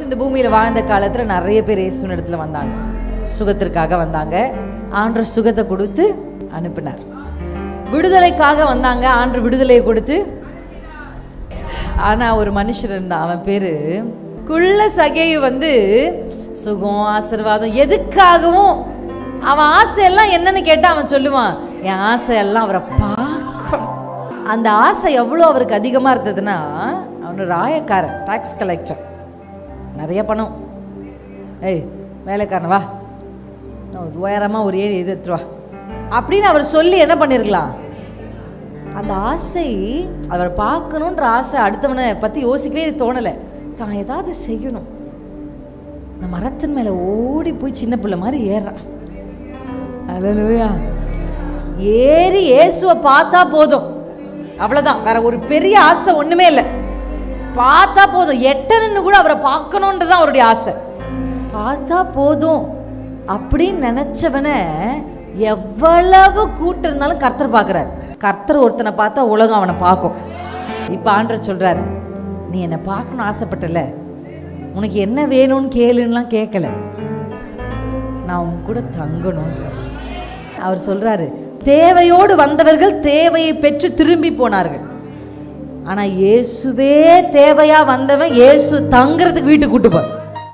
இந்த பூமியில் வாழ்ந்த காலத்தில் நிறைய பேர் இயேசுவின் இடத்துல வந்தாங்க, சுகத்திற்காக வந்தாங்க. ஆண்டவர் சுகத்தை கொடுத்து அனுப்பினார். விடுதலைக்காக வந்தாங்க, ஆண்டவர் விடுதலையை கொடுத்து. ஆனால் ஒரு மனுஷர் இருந்தான், அவன் பேரு குள்ள சகேயு. சுகம் ஆசீர்வாதம் எதுக்காகவும் அவன் ஆசையெல்லாம் என்னன்னு கேட்டால் அவன் சொல்லுவான், என் ஆசையெல்லாம் அவரை பார்க்கணும். அந்த ஆசை எவ்வளோ அவருக்கு அதிகமாக இருந்ததுன்னா, அவனு ராயக்காரன், டாக்ஸ் கலெக்டர், நிறைய பணம். ஏய் வேலைக்காரன் வா, உயரமாக ஒரு ஏழு எடுத்துட்டு வா அப்படின்னு அவர் சொல்லி என்ன பண்ணியிருக்கலாம். அந்த ஆசை, அவரை பார்க்கணுன்ற ஆசை அடுத்தவனை பற்றி யோசிக்கவே தோணலை. தான் ஏதாவது செய்யணும். இந்த மரத்தின் மேலே ஓடி போய் சின்ன பிள்ளை மாதிரி ஏறான். அல்லேலூயா. ஏறி இயேசுவை பார்த்தா போதும், அவ்வளோதான். வேற ஒரு பெரிய ஆசை ஒன்றுமே இல்லை. பார்த்தா போதும், எட்டனன்னு கூட அவரை பார்க்கணுன்றதான் அவருடைய ஆசை. பார்த்தா போதும் அப்படின்னு நினச்சவனை எவ்வளவு கூட்டம் இருந்தாலும் கர்த்தர் பார்க்குறாரு. கர்த்தர் ஒருத்தனை பார்த்தா உலகம் அவனை பார்க்கும். இப்போ ஆண்டவர் சொல்கிறாரு, நீ என்னை பார்க்கணும் ஆசைப்பட்டல, உனக்கு என்ன வேணும்னு கேளுன்னெலாம் கேட்கல, நான் உன் கூட தங்கணுன்ற. அவர் சொல்கிறாரு, தேவையோடு வந்தவர்கள் தேவையை பெற்று திரும்பி போனார்கள். ஆனால் இயேசுவே தேவையாக வந்தவன் இயேசு தங்குறதுக்கு வீட்டுக்கு கூட்டு போய்